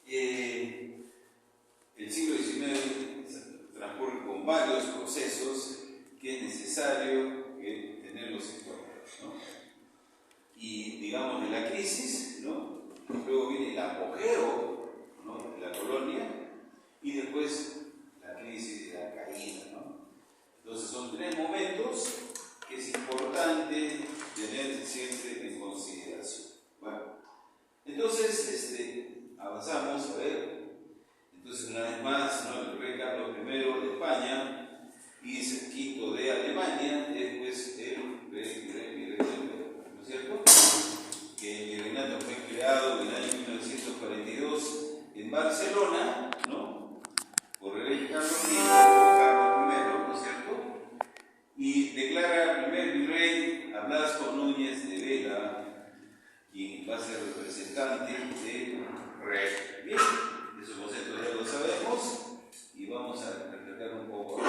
El siglo XIX transcurre con varios procesos que es necesario tenerlos en cuenta, ¿no? Y digamos de la crisis, ¿no? Luego viene el apogeo, ¿no?, de la colonia, y después la crisis de la caída, ¿no? Entonces son tres momentos que es importante tener siempre en consideración. Bueno, entonces avanzamos a ver. Entonces, una vez más, ¿no?, el rey Carlos I de España y V de Alemania, después el rey, ¿no es cierto? Que el virreinato fue creado en el año 1942 en Barcelona, ¿no?, por el rey Carlos I, ¿no es cierto? Y declara primer virrey a Blasco Núñez de Vega, quien va a ser representante del rey. Bien, esos conceptos ya lo sabemos y vamos a reflejar un poco.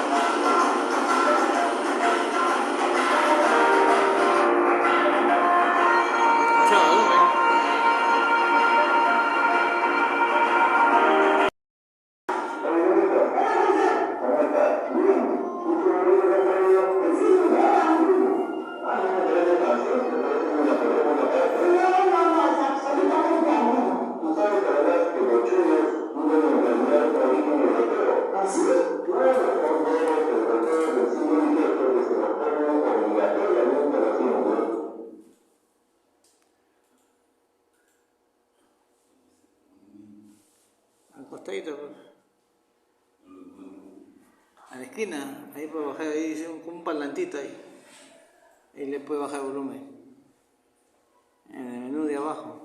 A la esquina, ahí puede bajar, ahí dice un parlantito ahí. Ahí le puede bajar el volumen. En el menú de abajo.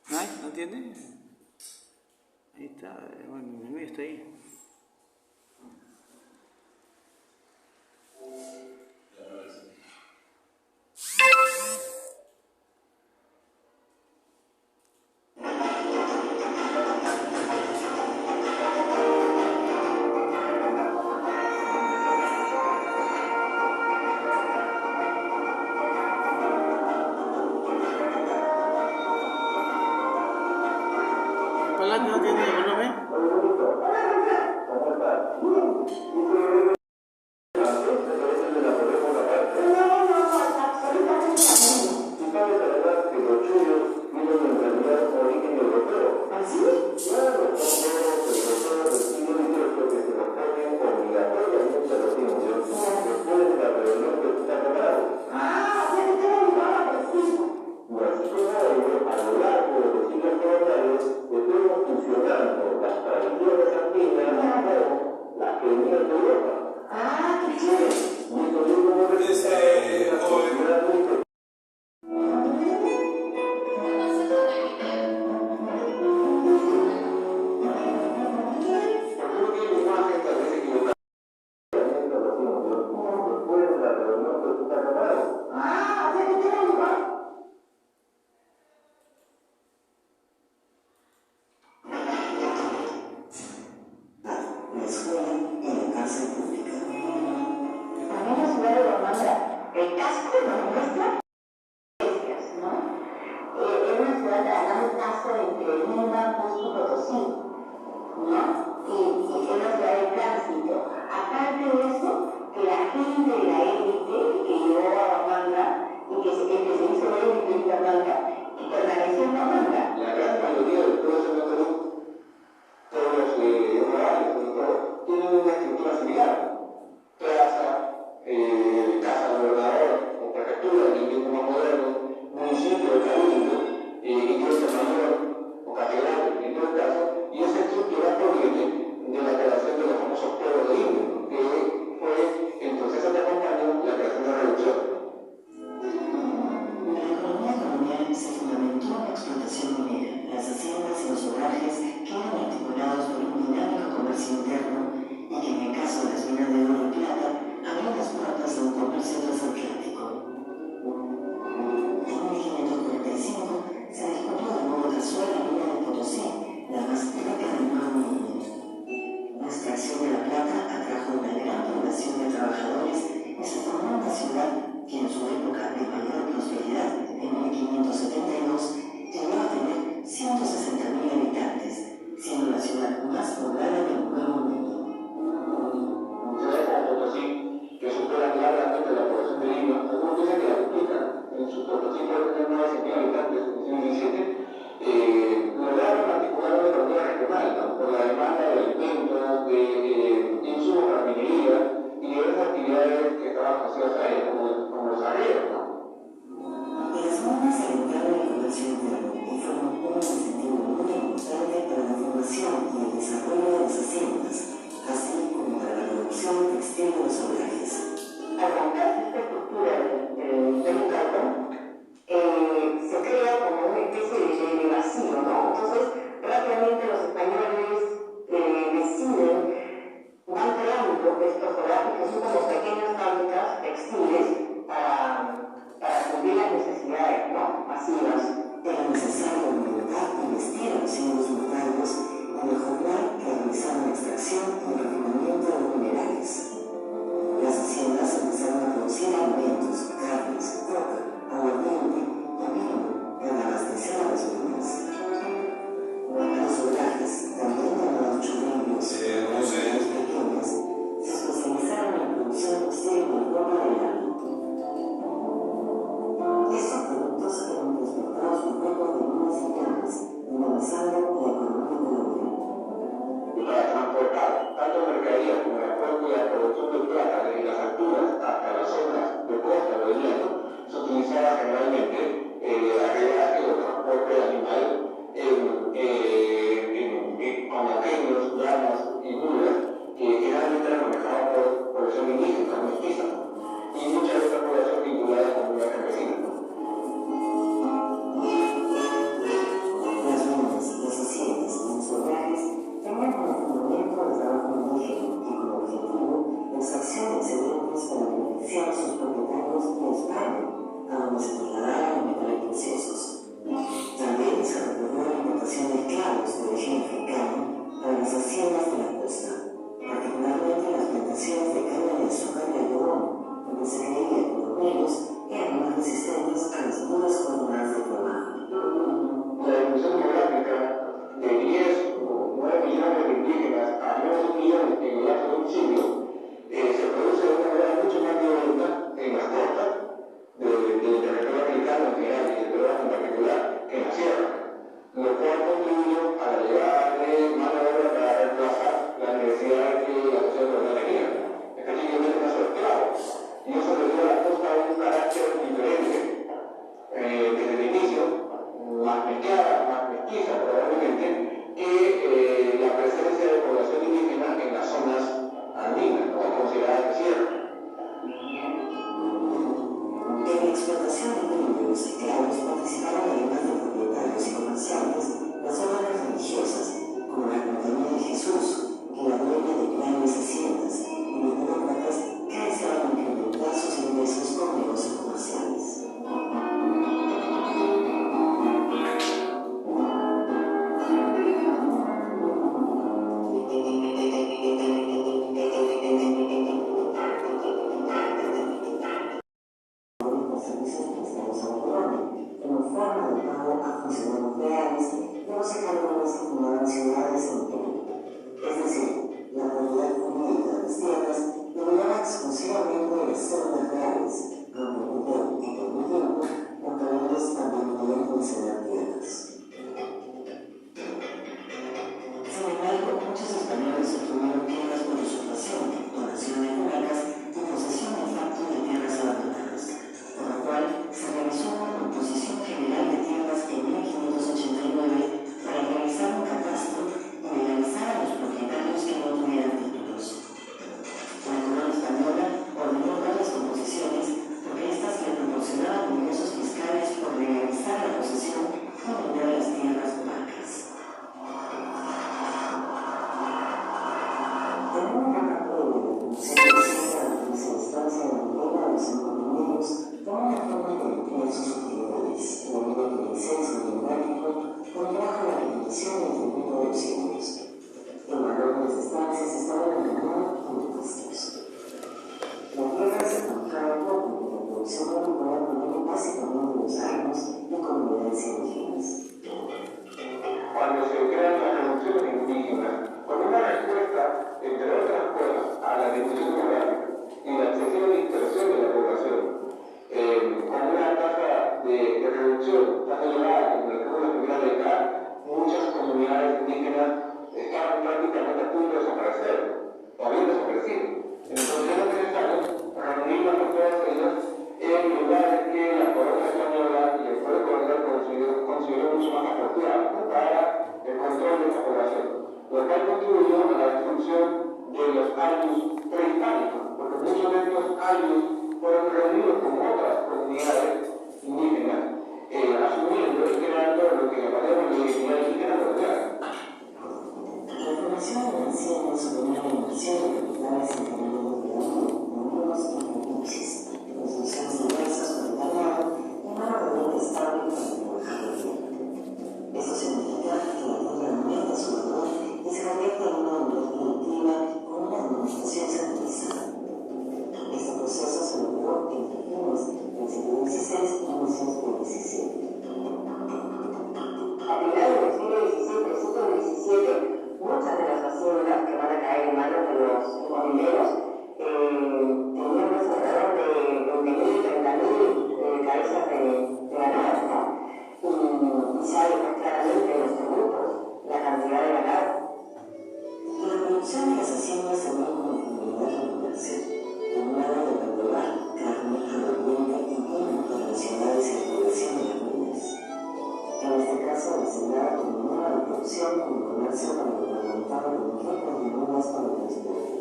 ¿No? ¿No entiende? Ahí está, bueno, el menú está ahí. ¿No tiene volumen? Se fundamentó en la un siglo, se produce de una manera mucho más violenta en las costas del territorio americano en general y del Perú en particular que en la sierra, lo cual contribuyó a la llegada de mano de obra para reemplazar la necesidad que la sociedad peruana tenía, específicamente caso de esclavos. Y eso le dio a la costa un carácter diferente desde el inicio, más mezclada, más mestiza probablemente, que la presencia de población indígena en las zonas andinas, ¿no? Consideradas de sierra. En la explotación de los esclavos participaron además de propietarios y comerciantes, las órdenes religiosas, como la Compañía de Jesús, que la dueña de grandes haciendas, y los burócratas que deseaban incrementar sus ingresos con negocios comerciales. Servicios prestados a la colonia, como forma de pago a funcionarios reales de los encargos que fundaban ciudades en Perú. Es decir, la propiedad jurídica de las tierras devenía exclusivamente de las células reales, aunque por un tiempo los peruanos también podían conceder tierras. Sin embargo, muchos españoles obtuvieron tierras por usurpación, donación de comarcas y posesión de facto de tierras abandonadas, por lo cual se realizó una composición general de tierras en 1589 para realizar un catastro y legalizar a los propietarios que no tuvieran títulos. La corona española ordenó varias composiciones porque estas le proporcionaban ingresos fiscales por legalizar la posesión y vender las tierras vacas. En una etapa previa de la Comisión de la Primera Instancia de la los inconvenientes como una forma de limpiar sus utilidades, debido a que el exceso democrático contrajo la reputación del tributo de los ciudadanos. El valor de las estancias estaba encaminado por impuestos. La tierra se compraba poco y la producción agrícola proviene básicamente de los árboles y comunidades indígenas. Cuando se crean las revoluciones indígenas, con una respuesta, entre otras cosas, a la discusión demográfica y la excesiva dispersión de la población, con una tasa de reducción tan elevada como la que hubo en la primera década, muchas comunidades indígenas estaban prácticamente a punto de desaparecer, o habían desaparecido. Entonces era necesario reunirlas a todas ellas en lugares que la corona española y el pueblo colonial consideró mucho más apropiados para el control de esa población, lo cual contribuyó a la destrucción de los ayllus prehispánicos, porque muchos de estos ayllus fueron reunidos con otras comunidades indígenas, asumiendo y creando lo que llamaremos la identidad indígena colonial. La formación de la hacienda suponía la inversión de capitales en términos de muros y capuchis, construcciones diversas para el ganado y mano de obra estable para trabajar la tierra. Esto significa que la tierra aumenta su valor y se convierte en una unidad productiva con una administración centralizada. Este proceso se logró entre fines del siglo XVI y inicios del XVII. A finales del siglo XVI, principios del XVII, muchas de las haciendas que van a caer en manos de los inmobiliarios tenían alrededor de 20.000, 30.000 cabezas de ganado, ¿no? Y sale más claramente en los tributos la cantidad de ganado. La producción de las haciendas se ve como actividad de comercio. Por un lado de cultivar carne, agroambiente y vino para las ciudades y la población de las minas. En este caso, la ciudad combinaba la producción con el comercio para lo que aguantaba con récords de mudas para el transporte.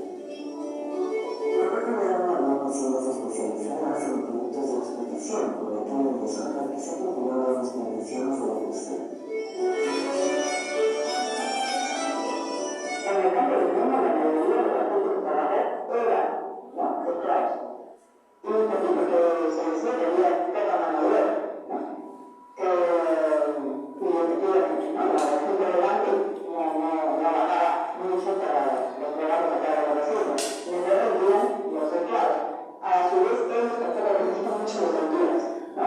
Por otro lado, había haciendas especializadas en productos de explotación, como la caña de azúcar que se cultivaba en las plantaciones de la costa. En el campo del mundo, la mayoría de la gente que trabajó era, ¿no?, esclavos. Y un poquito que se decía que había poca mano de obra, ¿no? Y efectivamente, ¿no?, la gente delante no bajaba mucho para los trabajos acá de la hacienda. Y en realidad los esclavos. A su vez, ellos tampoco les gustan mucho las alturas, ¿no?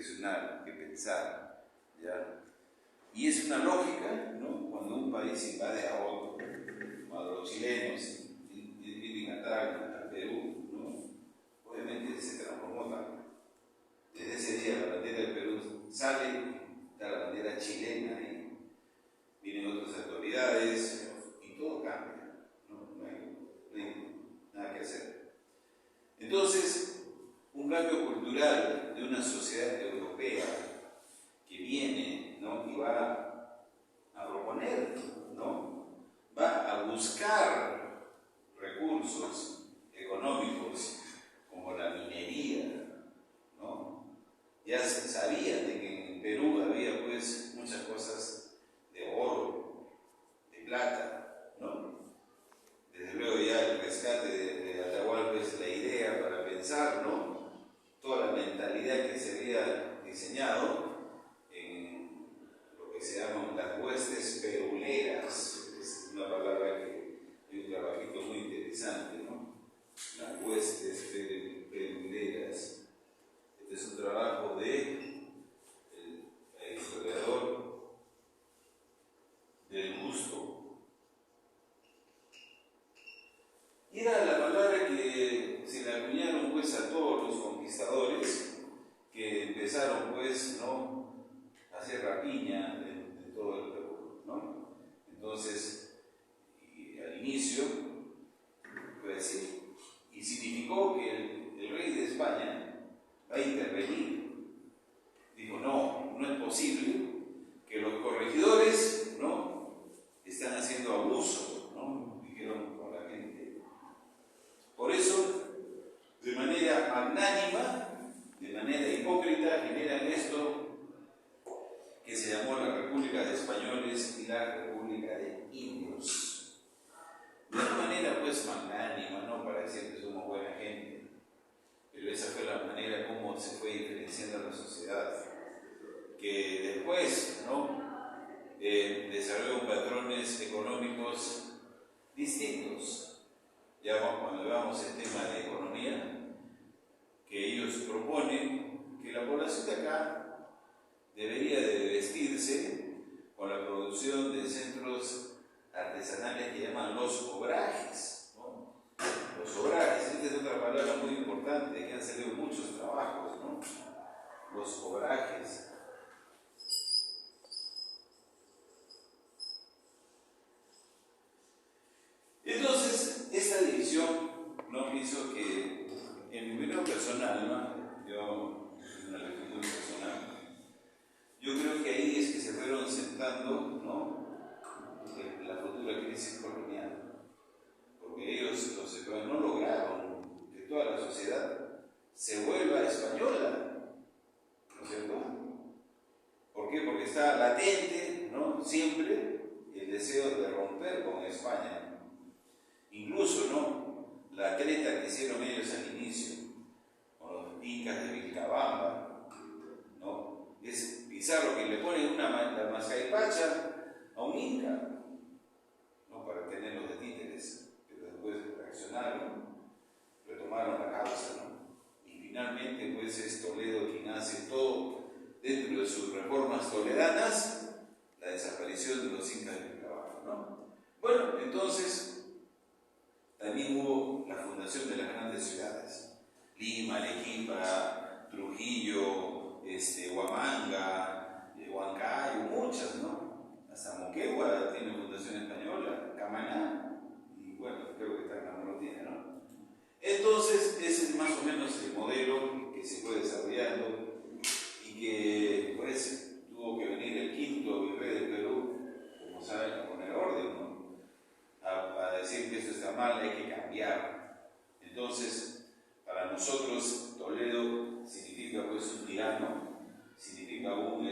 reflexionar, que pensar, ¿ya? Y es una lógica, ¿no? Cuando un país invade a otro, cuando los chilenos vienen al Perú, ¿no? Obviamente se transformó también. Desde ese día la bandera del Perú sale, está la bandera chilena y vienen otras autoridades y todo cambia, no hay nada que hacer. Entonces, un cambio cultural de una sociedad europea que viene, ¿no? Y va a proponer, ¿no? Va a buscar recursos económicos como la minería, ¿no? Ya se sabía de que en Perú había pues muchas cosas de oro, de plata, ¿no? Desde luego ya el rescate de Atahualpa es la idea para pensar, ¿no? Toda la mentalidad que se había diseñado en lo que se llaman las huestes peruleras. Es una palabra que hay un trabajito muy interesante, ¿no? Las huestes peruleras. Este es un trabajo de el historiador del Gusto. Y era la palabra que se le acuñaron pues a todos los conquistadores que empezaron pues, ¿no?, a hacer rapiña de todo el Perú, ¿no? Entonces, al inicio, pues, y significó que el rey de España va a intervenir. Dijo, no es posible que los corregidores, ¿no?, están haciendo abuso, ¿no? Dijeron con la gente. Por eso, de manera magnánima, de manera hipócrita, generan esto que se llamó la República de Españoles y la República de Indios. De una manera pues magnánima, no para decir que somos buena gente, pero esa fue la manera como se fue diferenciando la sociedad, que después, ¿no?, desarrolló patrones económicos distintos. Ya cuando veamos el tema de economía, que ellos proponen que la población de acá debería de vestirse con la producción de centros artesanales que llaman los obrajes, ¿no? Los obrajes, esta es otra palabra muy importante, que han salido muchos trabajos, ¿no? Los obrajes. Entonces, esta división, ¿no?, hizo que, en mi opinión personal, ¿no?, yo, en una lectura personal, yo creo que ahí es que se fueron sentando, ¿no?, la futura crisis colonial, porque ellos, los españoles, no lograron que toda la sociedad se vuelva española, ¿no es cierto? ¿Por qué? Porque está latente, ¿no?, siempre el deseo de romper con España. Incluso, ¿no?, la treta que hicieron ellos al inicio, con los incas de Vilcabamba, ¿no?, es bizarro que le ponen la mascaipacha a un inca, ¿no?, para tenerlos de títeres, pero después reaccionaron, retomaron la causa, ¿no? Y finalmente, pues, es Toledo quien hace todo dentro de sus reformas toleranas, la desaparición de los incas de Vilcabamba, ¿no? Bueno, entonces, también hubo la fundación de las grandes ciudades, Lima, Arequipa, Trujillo, Huamanga, Huancayo, muchas, ¿no? Hasta Moquegua tiene fundación española, Camaná, y bueno, creo que Tacna lo tiene, ¿no? Entonces, ese es más o menos el modelo que se fue desarrollando y que, pues, tuvo que venir el quinto virrey del Perú, como saben, a poner orden, ¿no?, a decir que esto está mal, hay que cambiar. Entonces, para nosotros, Toledo significa pues un tirano, significa un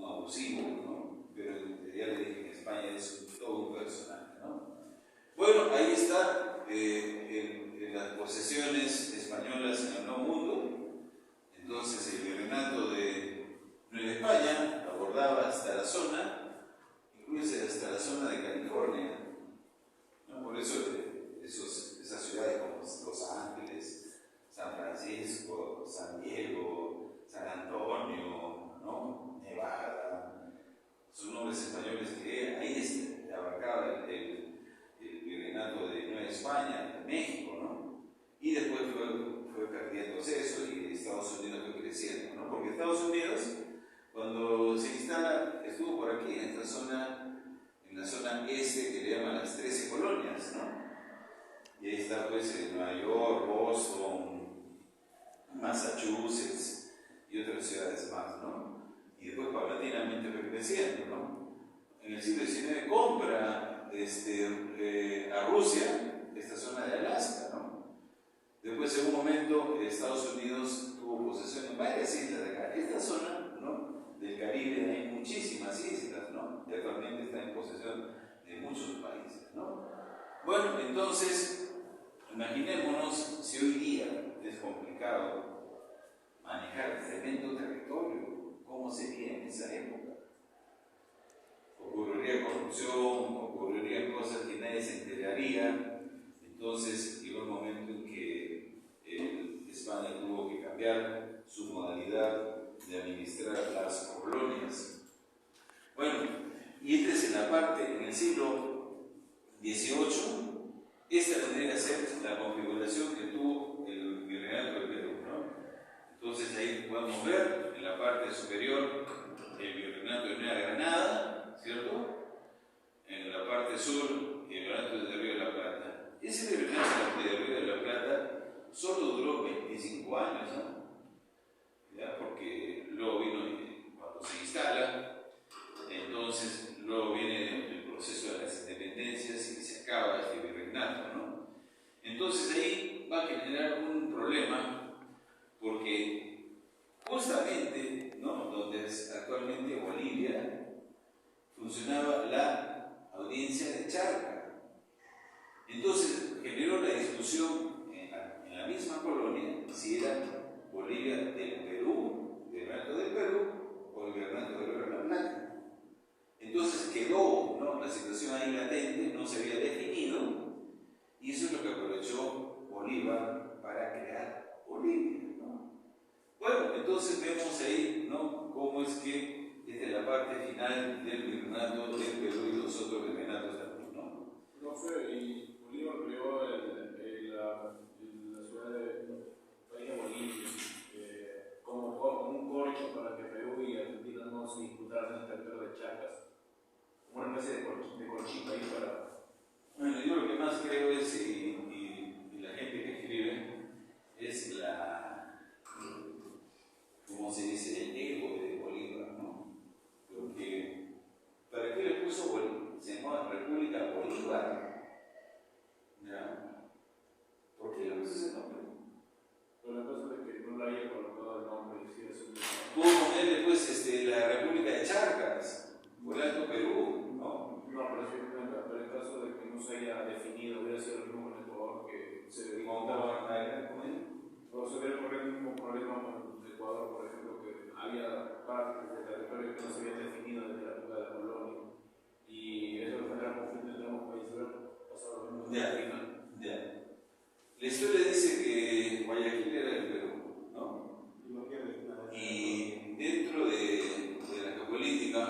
abusivo, ¿no? Pero ya le dije que en España es todo un personaje, ¿no? Bueno, ahí está las posesiones españolas en el Nuevo Mundo. Entonces, el virreinato de Nueva España abordaba hasta la zona, incluso hasta la zona de California, ¿no? Por eso esas ciudades como Los Ángeles, San Francisco, San Diego, San Antonio, ¿no? Nevada, son nombres españoles que ahí abarcaba el virreinato de Nueva España, de México, ¿no? Y después fue perdiéndose eso y Estados Unidos fue creciendo, ¿no? Porque Estados Unidos, cuando se instala, estuvo por aquí, en esta zona, en la zona este que le llaman las 13 colonias, ¿no? Y ahí está pues Nueva York, Boston, Massachusetts y otras ciudades más, ¿no? Y después paulatinamente fue creciendo, ¿no? En el siglo XIX compra a Rusia esta zona de Alaska, ¿no? Después en un momento Estados Unidos tuvo posesión en varias islas de acá. Esta zona, ¿no?, del Caribe hay muchísimas islas, ¿no? Y actualmente está en posesión de muchos países, ¿no? Bueno, entonces, imaginémonos si hoy día es complicado manejar tremendo territorio, ¿cómo sería en esa época? Ocurriría corrupción, ocurrirían cosas que nadie se enteraría. Entonces llegó el momento en que España tuvo que cambiar su modalidad de administrar las colonias. Bueno, y esta es en la parte, en el siglo XVIII, esta tendría que ser la configuración que tuvo el virreinato del Perú, ¿no? Entonces ahí podemos ver en la parte superior el virreinato de Nueva Granada, ¿cierto? En la parte sur, el virreinato de Río de la Plata. Ese virreinato de Río de la Plata solo duró 25 años, ¿no? ¿Ya? Porque luego vino, cuando se instala, entonces luego viene el proceso de las independencias y se acaba este virreinato, ¿no? Entonces ahí va a generar un problema, porque justamente, ¿no?, donde es actualmente Bolivia, funcionaba la audiencia de Charca. Entonces generó la discusión en la misma colonia si era Bolivia del Perú, del Virreinato del Perú, o el Virreinato del Río de la Plata. Entonces quedó, ¿no?, la situación ahí latente, no se había definido, y eso es lo que aprovechó Bolívar para crear Bolivia, ¿no? Bueno, entonces vemos ahí, ¿no?, cómo es que esta es la parte final del virreinato del Perú y los otros virreinatos también, ¿no? No fue, y Bolívar creó la ciudad de país de Bolivia como un corcho para que Perú y Argentina no se disputaran el territorio de Chacas, como una especie de corchito ahí para... Bueno, yo lo que más creo es, y la gente que escribe, es ¿cómo se dice?, el ego de Bolívar, ¿no? Porque, ¿para qué le puso Bolívar? Se llamaba República Bolívar, ¿ya? ¿Por qué le puso ese nombre? Pero la cosa es que no le haya colocado el nombre y si es un... Pudo ponerle, pues, la República de Charcas, por el Alto Perú, ¿no? No, pero sí, pero en caso de que no se haya definido, hubiera sido el mismo con Ecuador que se ¿Cómo? o se hubiera ocurrido el mismo problema con Ecuador, por ejemplo, que había partes del territorio que no se habían definido desde la época de la colonia. Y eso genera conflicto entre ambos países. Pasado lo mismo. Ya. La historia dice que Guayaquil era el Perú, ¿no? Y dentro de la geopolítica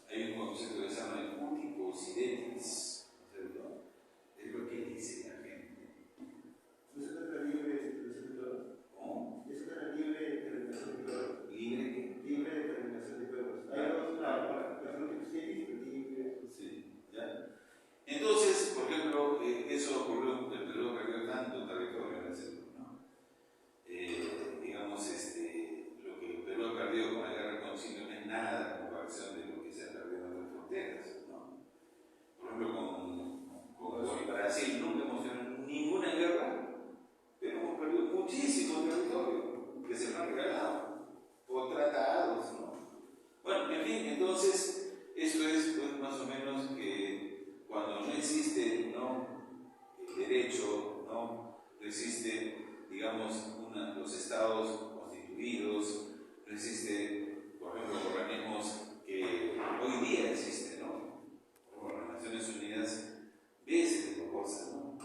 hay un concepto que se llama el útico sidetis, ¿cierto? Es lo que dice la gente. ¿Cómo? ¿Libre qué? Libre determinación de pueblos. Hay dos, la libre. Sí, ¿ya? Entonces, por ejemplo, eso ocurrió, el Perú perdió tanto territorio en ese tiempo, ¿no? Digamos, lo que el Perú ha perdido con la guerra de concilio no es nada en comparación de lo que se ha perdido en las fronteras, ¿no? Por ejemplo, con Brasil nunca hemos tenido ninguna guerra, pero hemos perdido muchísimo territorio que se nos han regalado por tratados, ¿no? Bueno, en fin, entonces, esto es pues, más o menos que cuando no existe, ¿no?, el derecho, ¿no?, no existe, digamos, los estados constituidos, no existe, por ejemplo, organismos que hoy día existen, ¿no? Como las Naciones Unidas, ve ese tipo de cosas, ¿no?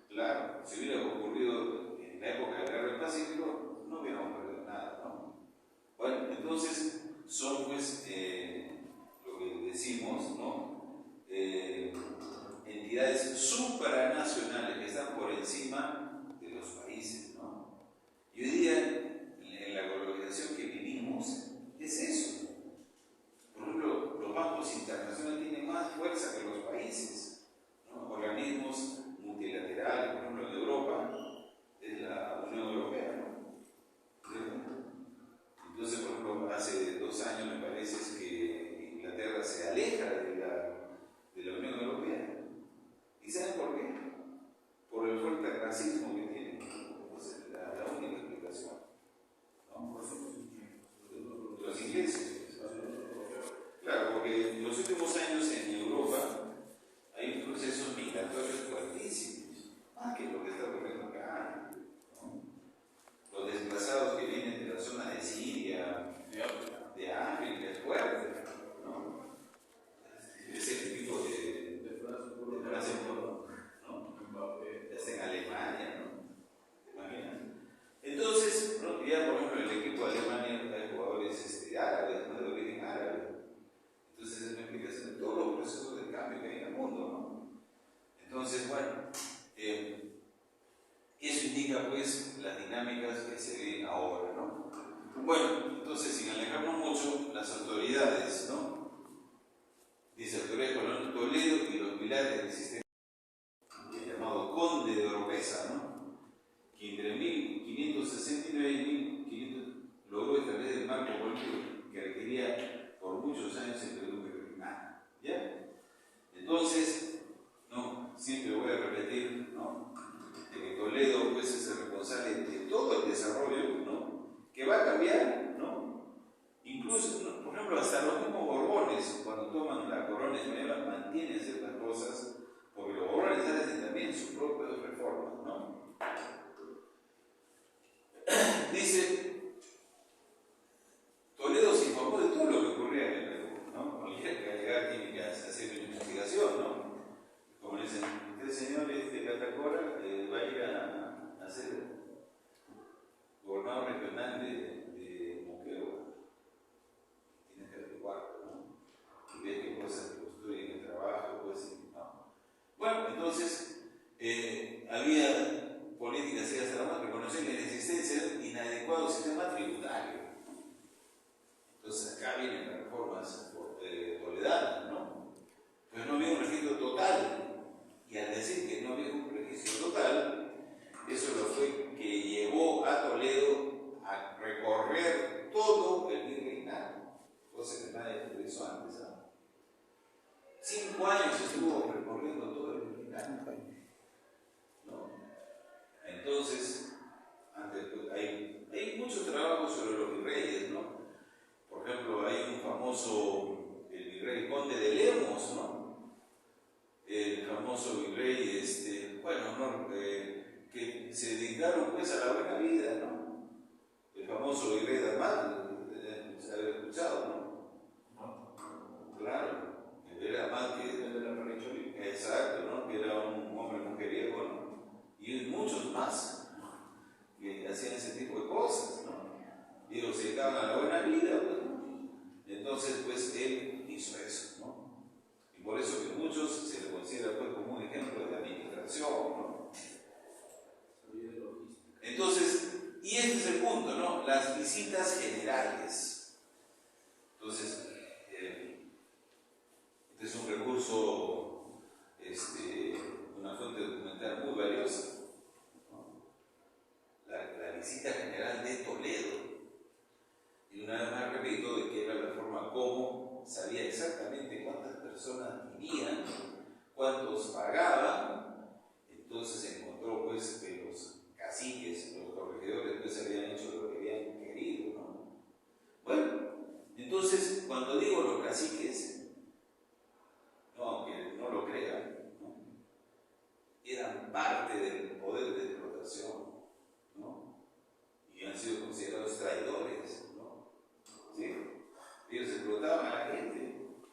Claro, si hubiera ocurrido en la época de la Guerra del Pacífico, pues las dinámicas que se ven ahora, ¿no? Bueno, entonces sin alejarnos mucho, las autoridades, ¿no? Dice autoridades coloniales de Toledo y los pilares del sistema, el llamado conde de Oropesa, ¿no? Que entre 1569 y 1500 logró establecer el marco político que requería por muchos años el Perú virreinal, ¿ya? Entonces, no, siempre voy a repetir, ¿no? De que Toledo pues es el responsable de todo el desarrollo, ¿no? Que va a cambiar, ¿no? Incluso, ¿no? Por ejemplo, hasta los mismos Borbones, cuando toman la corona española, mantienen ciertas cosas, porque los Borbones hacen también sus propias reformas, ¿no? Dice, Toledo se informó de todo lo que ocurría en el Perú, ¿no? Cualquier que llegar tiene que hacer una investigación, ¿no? Como dicen, usted señor Catacora va a ir a ser gobernador regional de Moquegua. Tiene que averiguarlo, ¿no? Y ver qué cosas que construyen el trabajo, pues, ¿no? Bueno, entonces, había políticas y hasta más reconocían la existencia de un inadecuado sistema tributario. Entonces, acá vienen las reformas toledanas, ¿no? Pero no había un registro total. Y al decir que no había un registro total, eso lo fue que llevó a Toledo a recorrer todo el virreinato, cosa que nadie hizo antes, ¿no? 5 años estuvo recorriendo todo el virreinato, ¿no? Entonces, hay muchos trabajos sobre los virreyes, ¿no? Por ejemplo, hay un famoso, el virrey conde de Lemos, ¿no? El famoso virrey, que se dedicaron pues a la buena vida, ¿no? El famoso virrey de Amat, se había escuchado, ¿no? Claro, el virrey de Amat, que de la Perricholi. Exacto, ¿no? Que era un hombre mujeriego, ¿no? Y muchos más, ¿no? Que hacían ese tipo de cosas, ¿no? Y ellos se dedicaban a la buena vida, pues, ¿no? Entonces, pues él hizo eso, ¿no? Y por eso que muchos se le considera pues, como un ejemplo de administración, ¿no? Entonces, y este es el punto, ¿no? Las visitas generales. Entonces, este es un recurso, una fuente documental muy valiosa, ¿no? La visita general de Toledo. Y una vez más repito de que era la forma como sabía exactamente cuántas personas vivían, cuántos pagaban. Entonces encontró pues que los caciques, los corregidores pues habían hecho lo que habían querido, ¿no? Bueno, entonces cuando digo los caciques, no, aunque no lo crean, ¿no? Eran parte del poder de explotación, ¿no? Y han sido considerados traidores, ¿no? ¿Sí? Ellos explotaban a la gente.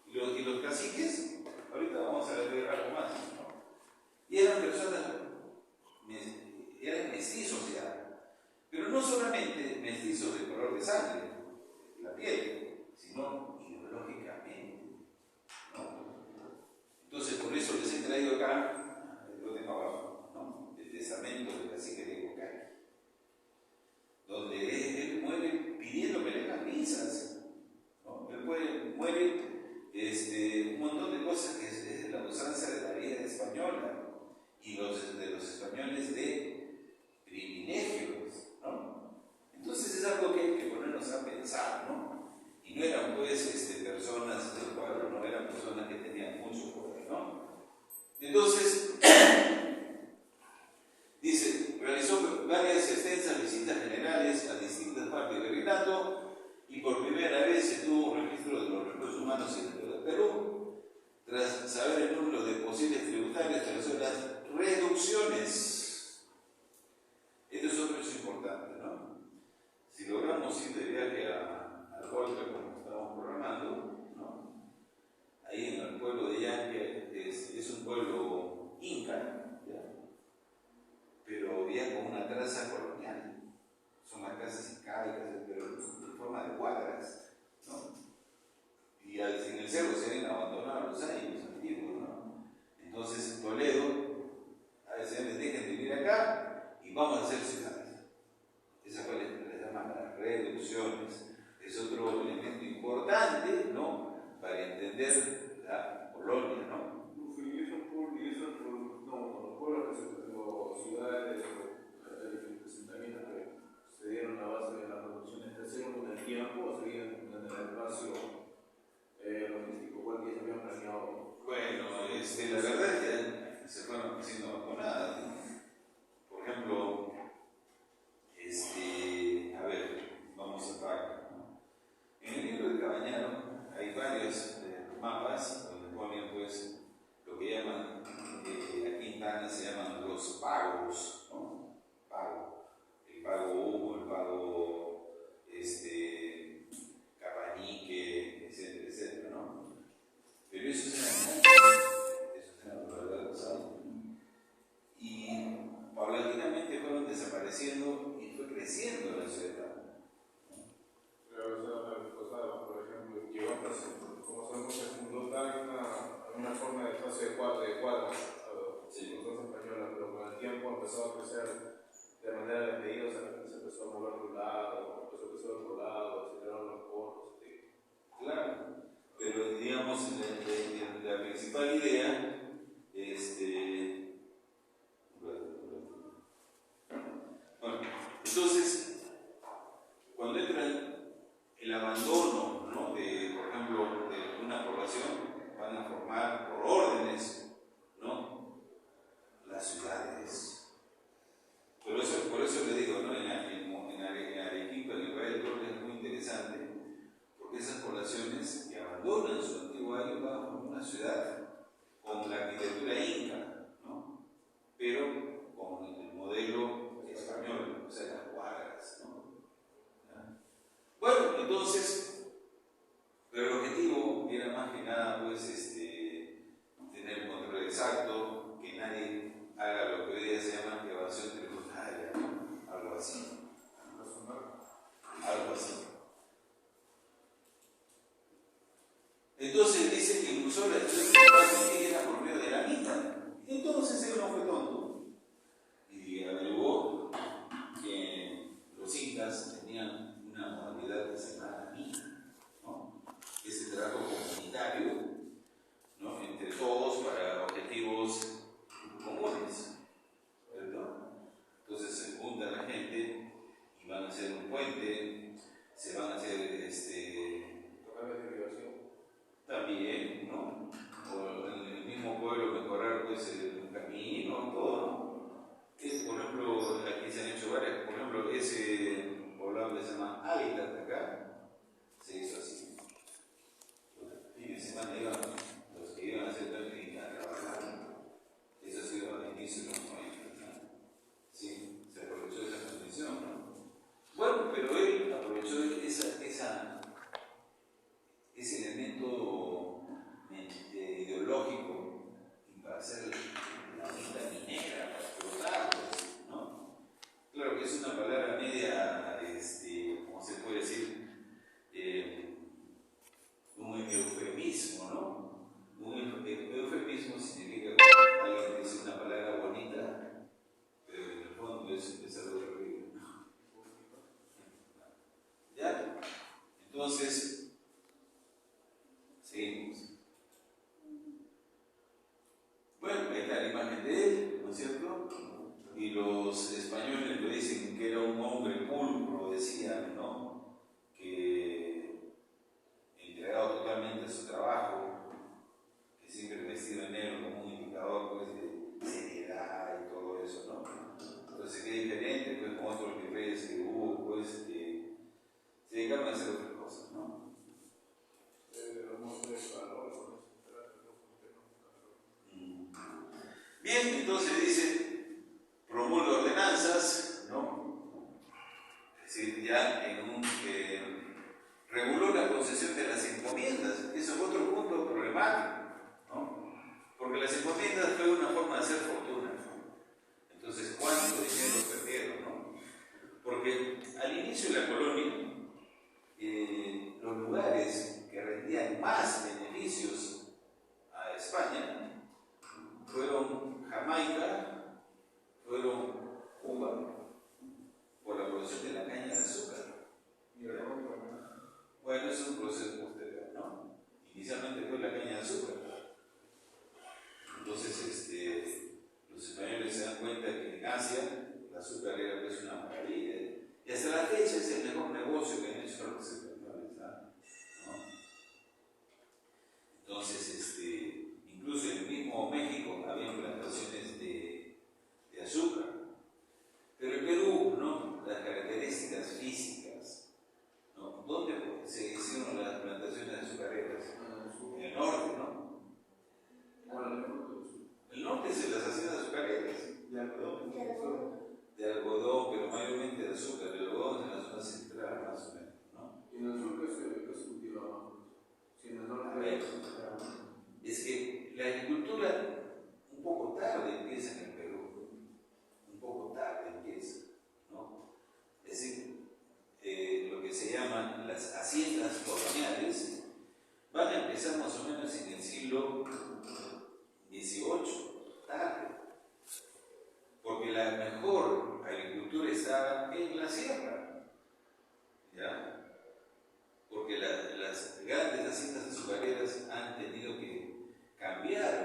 Y los caciques, ahorita vamos a ver algo más, ¿no? Y eran personas, eran mestizos ya, pero no solamente mestizos de color de sangre, la piel, sino ideológicamente, ¿no? Entonces, por eso les he traído acá, lo tengo abajo, ¿no? El testamento del cacique de Cocay, donde él muere pidiendo que le hagan misas, ¿no? Él muere un montón de cosas que es la usanza de la vida española y de los españoles de privilegios, ¿no? Entonces es algo que hay que ponernos a pensar, ¿no? Y no eran pues personas del pueblo, no eran personas que tenían mucho poder, ¿no? Entonces, dice, realizó varias extensas visitas generales a distintas partes del virreinato y por primera vez se tuvo un registro de los recursos humanos en el Perú, tras saber el número de posibles tributarios realizó las reducciones. Esto es otro hecho importante, ¿no? Si logramos ir de viaje al Volca como estamos programando, ¿no? Ahí en el pueblo de Yanque es un pueblo inca, ¿ya? Pero ya con una traza colonial. Son las casas incaicas, pero en forma de cuadras, ¿no? Y en el cerro se habían abandonado los años antiguos, ¿no? Entonces Toledo, a veces les dejen de vivir acá y vamos a hacer ciudades. ciudades o diferentes asentamientos que se dieron a base de las revoluciones de acero con el tiempo o seguían en el espacio logístico, cuál que se habían planeado. Bueno, la verdad es que se fueron haciendo abandonadas, ¿no? Por ejemplo, a ver, vamos a Paca, ¿no? En el libro de Cabañaro hay varios mapas donde ponen pues lo que llaman, aquí en Tana se llaman los pagos, ¿no? Pago. El pago Hugo, el pago Capañique, etcétera, etcétera, ¿no? Pero esos eran los verdaderos años. Y paulatinamente fueron desapareciendo y fue creciendo la ciudad. Por ejemplo, llegó a como sabemos, se fundó una forma de fase de cuadras, sí, española, pero con el tiempo empezó a crecer de manera despedida, o sea, la gente se empezó a mover de un lado, empezó a crecer de otro lado, se crearon los portos. Sí. Claro, pero digamos, la principal idea, bueno, entonces, cuando entra el abandono, ¿no? Por ejemplo, de una población, van a formar por órdenes, ¿no? Las ciudades. Por eso le digo, ¿no? En Arequipa, en el Valle del Cauca, es muy interesante, porque esas poblaciones que abandonan su antiguo área van a formar una ciudad con la arquitectura inca, ¿no? Pero con el modelo español, o sea, las cuadras, ¿no? Bueno, entonces, pero el objetivo era más que nada, pues, tener el control exacto, que nadie haga lo que hoy día se llama evasión tributaria, ¿no? Algo así. Algo así. Entonces dice que incluso la elección era por medio de la mitad. Entonces él no fue tonto y averiguó que los incas tenían una modalidad que se llama la mita, ¿no? Ese trabajo comunitario, ¿no? Entre todos para objetivos comunes, ¿verdad? Entonces se junta la gente y van a hacer un puente, se van a hacer también, ¿no? O en el mismo pueblo mejorar pues el camino, todo, ¿no? Por ejemplo, aquí se han hecho varias, por ejemplo, ese poblado que se llama Hábitat acá, se hizo así. Fíjense, los que iban a hacer técnica a trabajar, eso ha sido al inicio de los 90, ¿no? Sí, se aprovechó esa condición, ¿no? Bueno, pero él aprovechó ese elemento ideológico para hacer la mitad minera, para explotar, ¿no? Claro que es una palabra media, ¿cómo se puede decir? Un eufemismo, ¿no? Un eufemismo significa que alguien dice una palabra bonita, pero en el fondo es algo terrible. ¿Ya? Entonces, seguimos. Bueno, ahí está la imagen de él, ¿no es cierto? Y los españoles lo dicen que era un hombre pulcro, decían, ¿no? Que entregado totalmente a su trabajo, que siempre vestido en negro como un indicador pues, de seriedad y todo eso, ¿no? Entonces, qué diferente pues, con otros virreyes que hubo, pues, se dedicaron a hacer otras cosas, ¿no? Bien, entonces dice, promulga ordenanzas, ¿no? Es decir, ya reguló la concesión de las encomiendas. Eso es otro punto problemático, ¿no? Porque las encomiendas fue una forma de hacer fortuna, ¿no? Entonces, ¿cuánto dinero perdieron, no? Porque al inicio de la colonia, los lugares que rendían más beneficios a España fueron Jamaica, fueron Cuba, por la producción de la caña de azúcar. Bueno, es un proceso posterior, ¿no? Inicialmente fue la caña de azúcar. Entonces, los españoles se dan cuenta que las haciendas coloniales van a empezar más o menos en el siglo XVIII, tarde, porque la mejor agricultura estaba en la sierra, ¿ya? Porque las grandes haciendas azucareras han tenido que cambiar